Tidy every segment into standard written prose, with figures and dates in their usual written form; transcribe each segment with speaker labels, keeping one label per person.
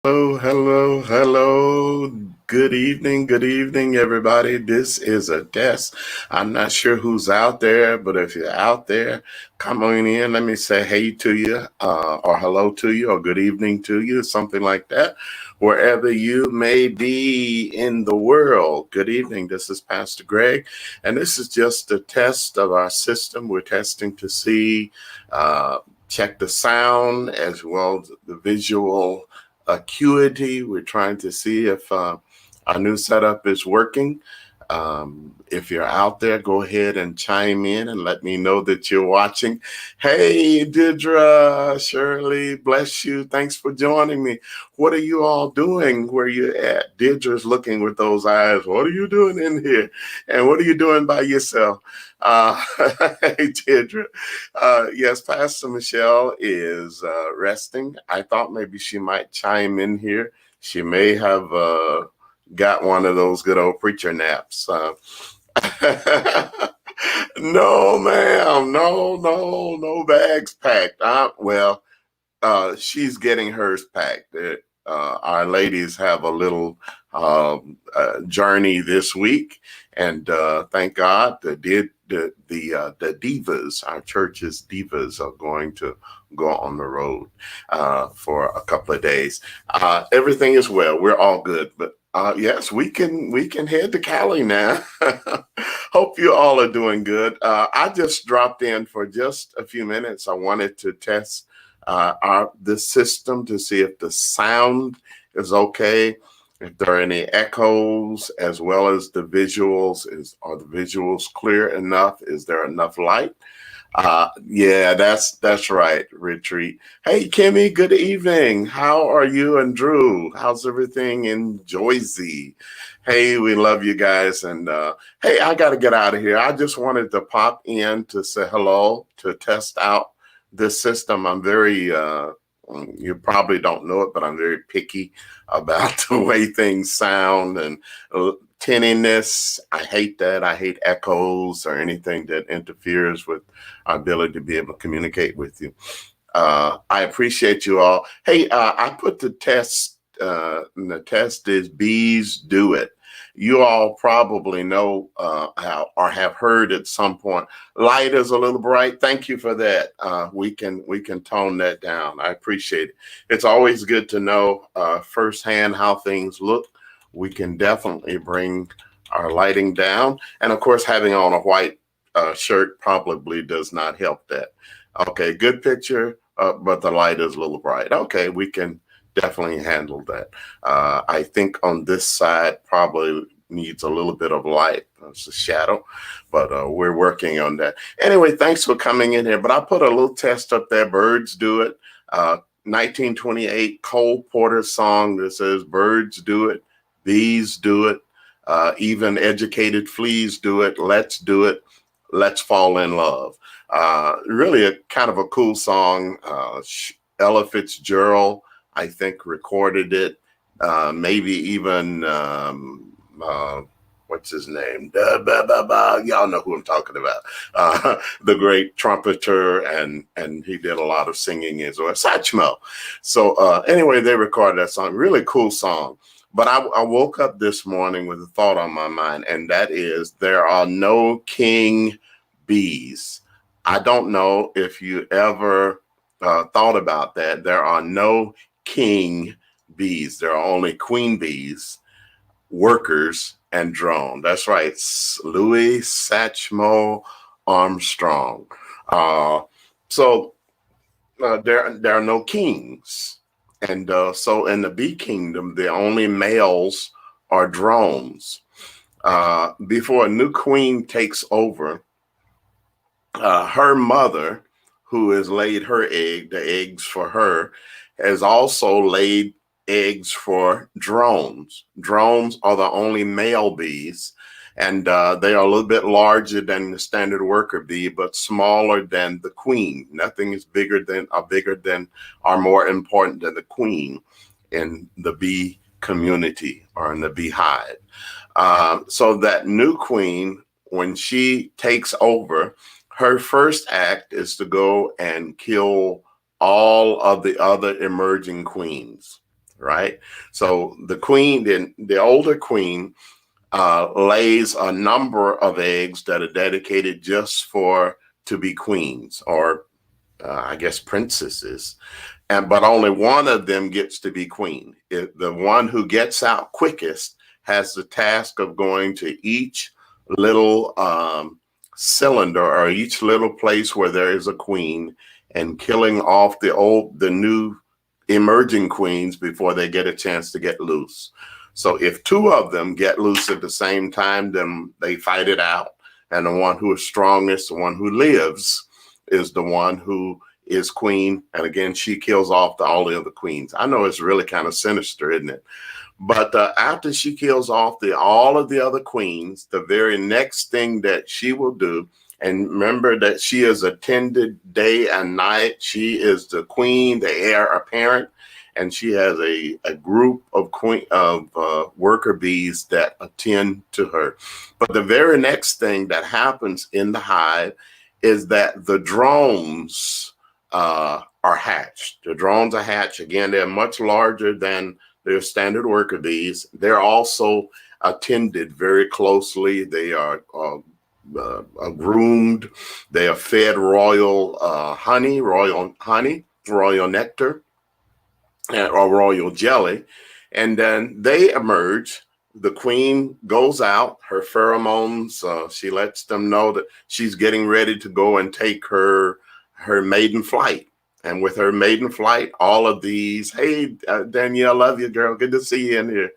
Speaker 1: Hello, hello, hello. Good evening, everybody. This is a test. I'm not sure who's out there, but if you're out there, come on in. Let me say hey to you, or hello to you, or good evening to you, something like that, wherever you may be in the world. Good evening. This is Pastor Greg, and this is just a test of our system. We're testing to see, check the sound as well as the visual acuity. We're trying to see if our new setup is working. If you're out there, go ahead and chime in and let me know that you're watching. Hey, Didra, Shirley, bless you. Thanks for joining me. What are you all doing where you at? Didra's looking with those eyes. What are you doing in here? And what are you doing by yourself? Hey, Didra. Yes, Pastor Michelle is resting. I thought maybe she might chime in here. She may have got one of those good old preacher naps. No, ma'am. No bags packed. She's getting hers packed. Our ladies have a little journey this week, and thank God the divas, our church's divas, are going to go on the road for a couple of days. Everything is well. We're all good, but yes, we can head to Cali now. Hope you all are doing good. I just dropped in for just a few minutes. I wanted to test this system to see if the sound is okay, if there are any echoes, as well as the visuals. Are the visuals clear enough? Is there enough light? Yeah, that's right, Retreat. Hey, Kimmy, good evening. How are you and Drew? How's everything in Joyzy? Hey, we love you guys. And hey, I got to get out of here. I just wanted to pop in to say hello, to test out this system. I'm very, you probably don't know it, but I'm very picky about the way things sound and tinniness. I hate that. I hate echoes or anything that interferes with our ability to be able to communicate with you. I appreciate you all. Hey, I put the test, and the test is bees do it. You all probably know how or have heard at some point. Light is a little bright. Thank you for that. We can tone that down. I appreciate it. It's always good to know firsthand how things look. We can definitely bring our lighting down, and of course, having on a white shirt probably does not help that. Okay, good picture, but the light is a little bright. Okay, we can definitely handle that. I think on this side probably needs a little bit of light. It's a shadow, but we're working on that. Anyway, thanks for coming in here. But I put a little test up there. Birds do it. 1928 Cole Porter song that says birds do it, bees do it, even educated fleas do it. Let's do it. Let's fall in love. Really a kind of a cool song. Ella Fitzgerald, I think, recorded it. Maybe even what's his name? Y'all know who I'm talking about. The great trumpeter, and he did a lot of singing as well. Satchmo. So anyway, they recorded that song. Really cool song. But I woke up this morning with a thought on my mind, and that is there are no king bees. I don't know if you ever thought about that. There are no king bees. There are only queen bees, workers, and drone. That's right. Louis Satchmo Armstrong. Uh, so there are no kings. And so in the bee kingdom, the only males are drones. Before a new queen takes over, her mother, who has laid her egg, the eggs for her, has also laid eggs for drones. Drones are the only male bees, and they are a little bit larger than the standard worker bee, but smaller than the queen. Nothing is bigger than or more important than the queen in the bee community or in the beehive. So that new queen, when she takes over, her first act is to go and kill all of the other emerging queens. right? So the queen, the older queen, lays a number of eggs that are dedicated just for to be queens, or I guess princesses, and but only one of them gets to be queen. The one who gets out quickest has the task of going to each little cylinder, or each little place where there is a queen, and killing off the new emerging queens before they get a chance to get loose. So if two of them get loose at the same time, then they fight it out. And the one who is strongest, the one who lives, is the one who is queen. And again, she kills off all the other queens. I know it's really kind of sinister, isn't it? But after she kills off all of the other queens, the very next thing that she will do, and remember that she is attended day and night. She is the queen, the heir apparent, and she has a group of worker bees that attend to her. But the very next thing that happens in the hive is that the drones are hatched. The drones are hatched. Again, they're much larger than their standard worker bees. They're also attended very closely. They are groomed. They are fed royal honey, royal nectar, or royal jelly. And then they emerge. The queen goes out, her pheromones, she lets them know that she's getting ready to go and take her maiden flight. And with her maiden flight, all of these, hey, Danielle, love you, girl. Good to see you in here.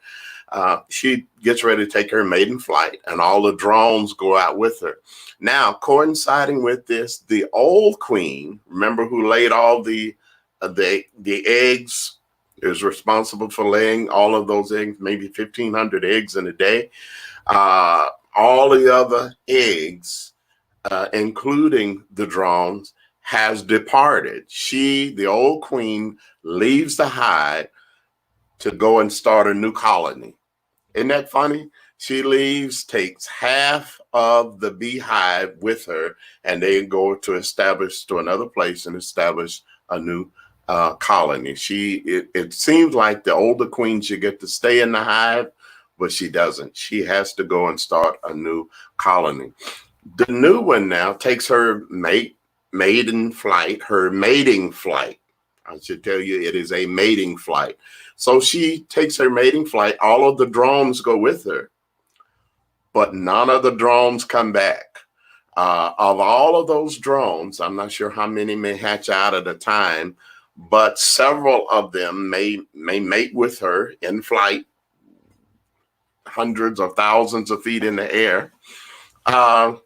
Speaker 1: She gets ready to take her maiden flight, and all the drones go out with her. Now, coinciding with this, the old queen, remember, who laid all the eggs, is responsible for laying all of those eggs, maybe 1,500 eggs in a day. All the other eggs, including the drones, has departed. She, the old queen, leaves the hive to go and start a new colony. Isn't that funny? She leaves, takes half of the beehive with her, and they go to another place and establish a new colony. It seems like the older queen should get to stay in the hive, but she doesn't. She has to go and start a new colony. The new one now takes her maiden flight, her mating flight. I should tell you, it is a mating flight. So she takes her mating flight. All of the drones go with her, but none of the drones come back. Of all of those drones, I'm not sure how many may hatch out at a time, but several of them may mate with her in flight, hundreds of thousands of feet in the air. Well,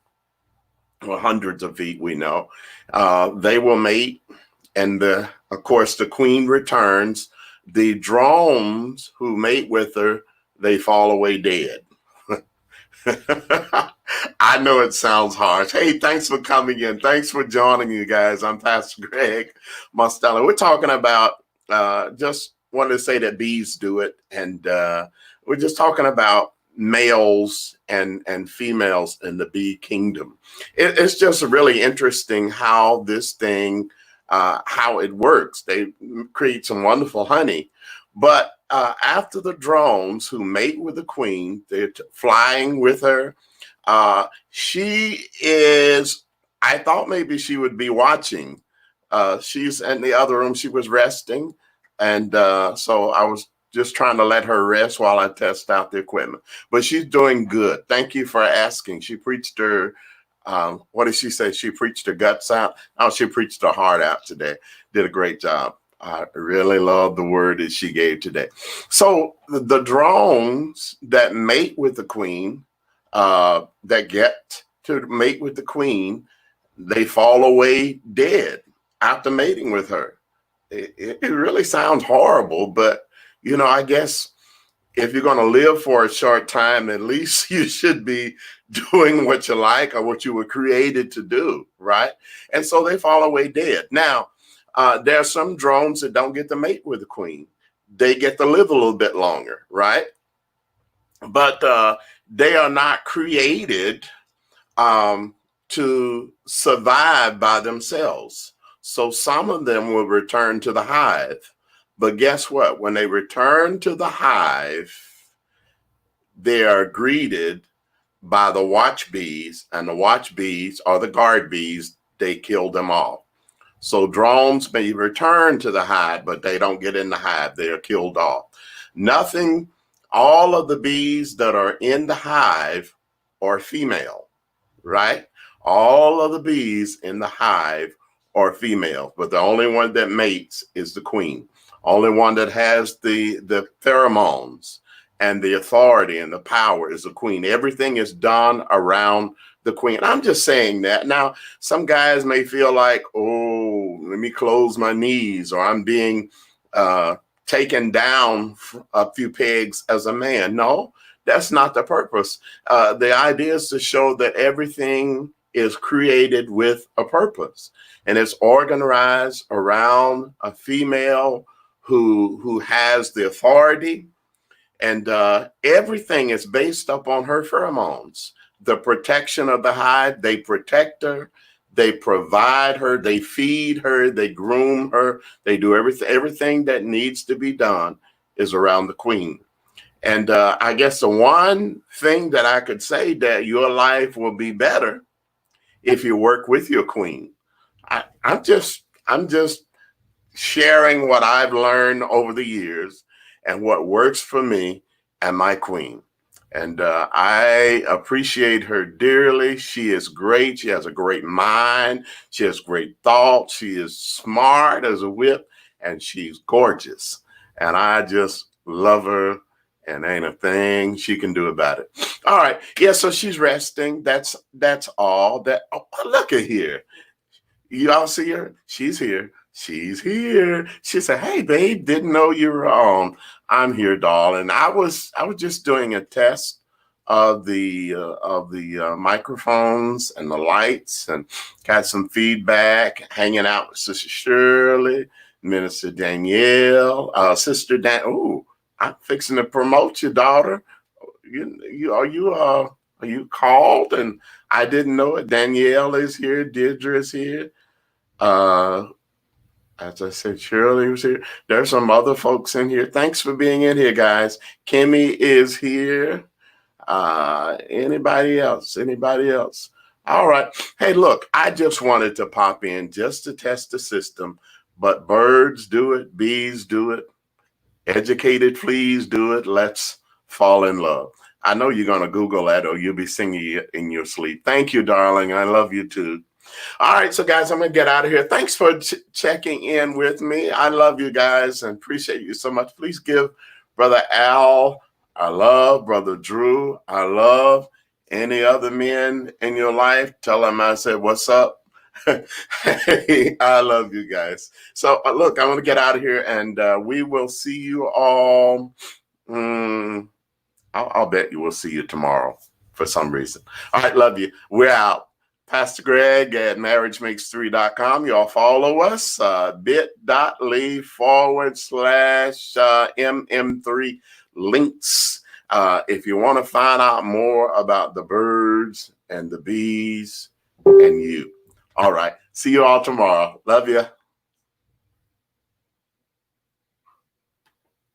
Speaker 1: hundreds of feet, we know. They will mate, and of course, the queen returns. The drones who mate with her, they fall away dead. I know it sounds harsh. Hey, thanks for coming in. Thanks for joining, you guys. I'm Pastor Greg Mostella. We're talking about, just wanted to say that bees do it. And we're just talking about males and females in the bee kingdom. It's just really interesting how this thing, how it works. They create some wonderful honey. But after the drones who mate with the queen, they're flying with her. She is, I thought maybe she would be watching. She's in the other room. She was resting. And so I was just trying to let her rest while I test out the equipment. But she's doing good. Thank you for asking. She preached her, what did she say? She preached her guts out. Oh, she preached her heart out today. Did a great job. I really love the word that she gave today. So the drones that mate with the queen, that get to mate with the queen, they fall away dead after mating with her. It really sounds horrible, but I guess if you're going to live for a short time, at least you should be doing what you like or what you were created to do, right? And so they fall away dead. Now, there are some drones that don't get to mate with the queen. They get to live a little bit longer, right? But they are not created to survive by themselves. So some of them will return to the hive. But guess what? When they return to the hive, they are greeted by the watch bees, and the watch bees are the guard bees. They kill them all. So drones may return to the hive, but they don't get in the hive. They are killed off. Nothing, all of the bees that are in the hive are female, right? All of the bees in the hive are female, but the only one that mates is the queen. Only one that has the pheromones and the authority and the power is the queen. Everything is done around the queen. I'm just saying that. Now, some guys may feel like, oh, let me close my knees, or I'm being taken down a few pegs as a man. No, that's not the purpose. The idea is to show that everything is created with a purpose, and it's organized around a female who has the authority, and everything is based upon her pheromones. The protection of the hive, they protect her, they provide her, they feed her, they groom her, they do everything that needs to be done is around the queen. And I guess the one thing that I could say that your life will be better if you work with your queen. I'm just sharing what I've learned over the years and what works for me and my queen. And I appreciate her dearly. She is great. She has a great mind. She has great thoughts. She is smart as a whip, and she's gorgeous. And I just love her, and ain't a thing she can do about it. All right. Yeah, so she's resting. That's all. Look at here. You all see her? She's here. She's here. She said, "Hey, babe, didn't know you were on." I'm here, darling. I was just doing a test of the microphones and the lights, and got some feedback. Hanging out with Sister Shirley, Minister Danielle, Sister Dan. Oh, I'm fixing to promote your daughter. Are you called? And I didn't know it. Danielle is here. Deirdre is here. As I said, Shirley was here. There's some other folks in here. Thanks for being in here, guys. Kimmy is here. Anybody else? Anybody else? All right. Hey, look, I just wanted to pop in just to test the system, but birds do it, bees do it, educated fleas do it. Let's fall in love. I know you're going to Google that, or you'll be singing it in your sleep. Thank you, darling. I love you too. All right, so guys, I'm going to get out of here. Thanks for checking in with me. I love you guys and appreciate you so much. Please give Brother Al, I love Brother Drew, I love any other men in your life. Tell them I said, what's up? Hey, I love you guys. So look, I'm going to get out of here, and we will see you all. I'll bet you we'll see you tomorrow for some reason. All right, love you. We're out. Pastor Greg at marriagemakes3.com. Y'all follow us, bit.ly/MM3 links. If you want to find out more about the birds and the bees and you. All right. See you all tomorrow. Love you.